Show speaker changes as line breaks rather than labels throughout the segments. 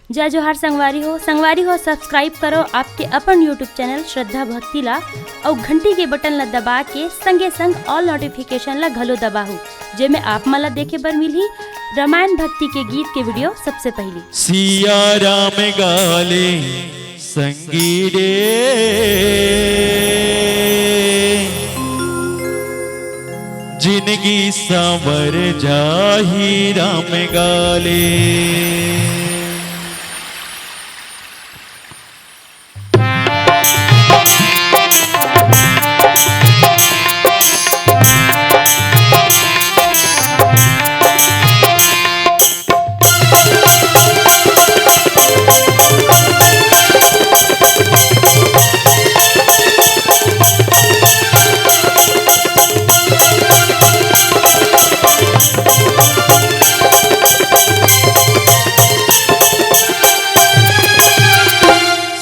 जय जोहार संगवारी हो सब्सक्राइब करो आपके अपन यूट्यूब चैनल श्रद्धा भक्ति ला और घंटी के बटन ला दबा के संगे संग ऑल नोटिफिकेशन ला घलो दबाहू जेमे आप मला देखे बर मिलही रामायण भक्ति के गीत के वीडियो सबसे पहले।
सिया राम गाले संगीरे जिंदगी संवर जाही राम गाले।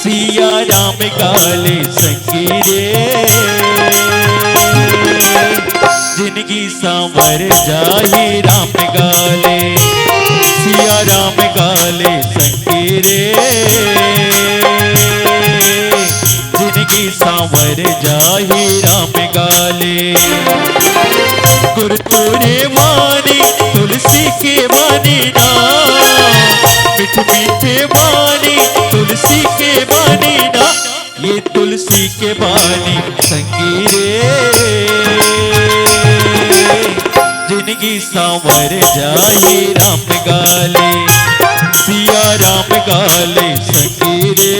सिया राम गाले संगीरे जिंदगी सांवर जाही राम गाले। सिया राम गाले संगीरे जिंदगी सांवर जाही राम गाले। गुरतुरे वाणी तुलसी के वाणी ना मीठे मीठे वाणी तुलसी के वाणी ना ये तुलसी के वाणी संगीरे जिंदगी सांवर जाही राम गाले। सिया राम गाले संगीरे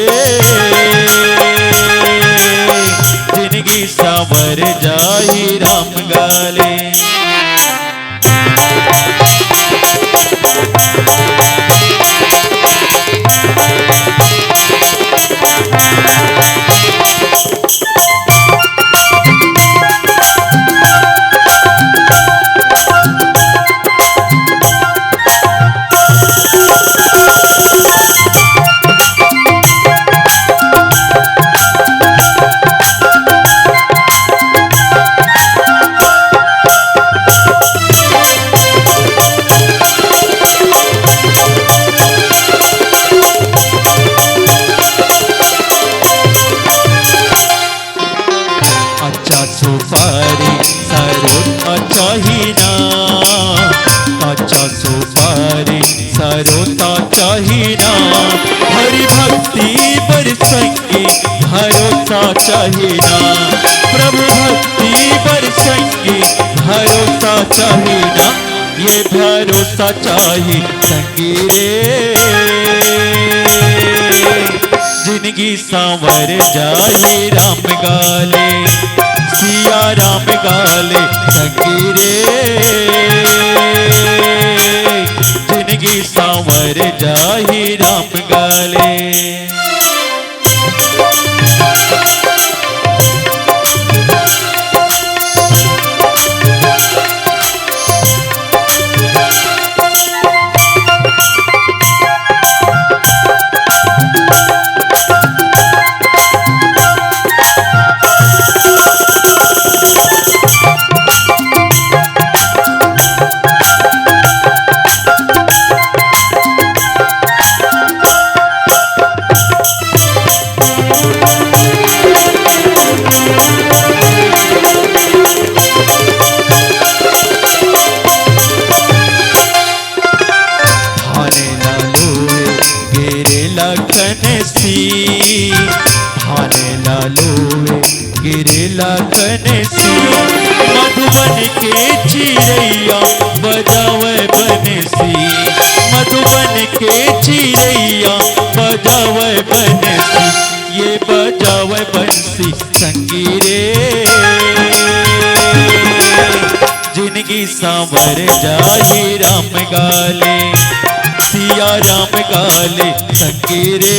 जिंदगी सांवर जाही राम गाले। सुपारी सरोता चाहिना अच्छा सुपारी सरोता चाहिना हरि भक्ति पर संगी भरोसा चाहिना प्रभु भक्ति पर संगी भरोसा चाहिना ये भरोसा चाहिए संगीरे जिंदगी सांवर जाही राम गाले। सिया राम गाले संगीरे जिंदगी सांवर जाही राम गाले। भाने लालोए गिरे लगन सी मधुबन के चिड़ैया बजावे बंसी मधुबन के चिड़ैया बजावे बंसी ये बजावे बंसी संगीरे जिंदगी सांवर जाही राम गाले। सिया राम गाले संगीरे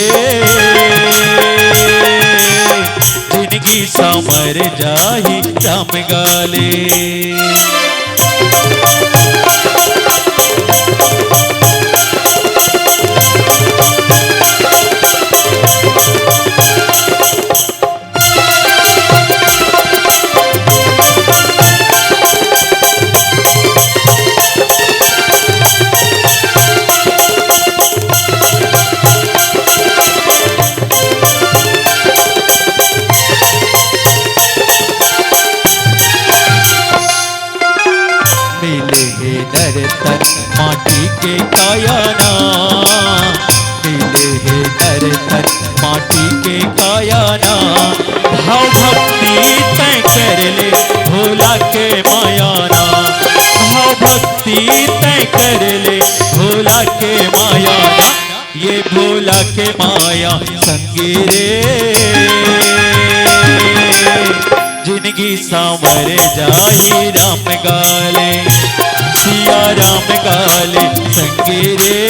जिंदगी सांवर जाही राम गाले। पाया ना। भाव भक्ति तय कर ले भोला के माया ना। भाव भक्ति तय कर ले भोला के माया ना। ये भोला के माया संगी रे, जिंदगी सांवर जाही राम गाले। सिया राम गाले संगी रे,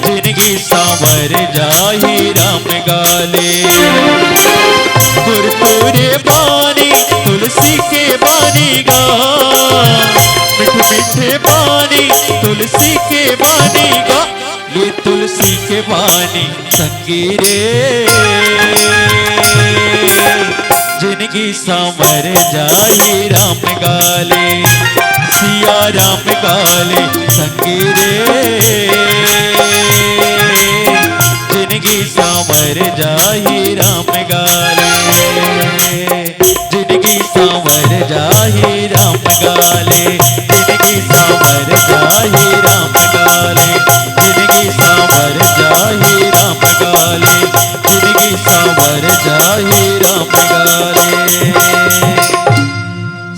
जिंदगी सांवर जाही राम गाले। गुरपुरे बानी तुलसी के बानी गा, मिठ मीठे बानी तुलसी के बानी गा। ये तुलसी के बानी संगी रे, जिंदगी सांवर जाही राम गाले। सिया राम गाले संगी रे, जिंदगी सांवर जाही राम गाले। जिंदगी सांवर जाही राम गाले। जिंदगी सांवर जाही राम गाले। जिंदगी सांवर जाही राम गाले। जिंदगी सांवर जाही राम गाले।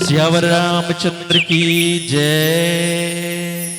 सियावर रामचंद्र की जय।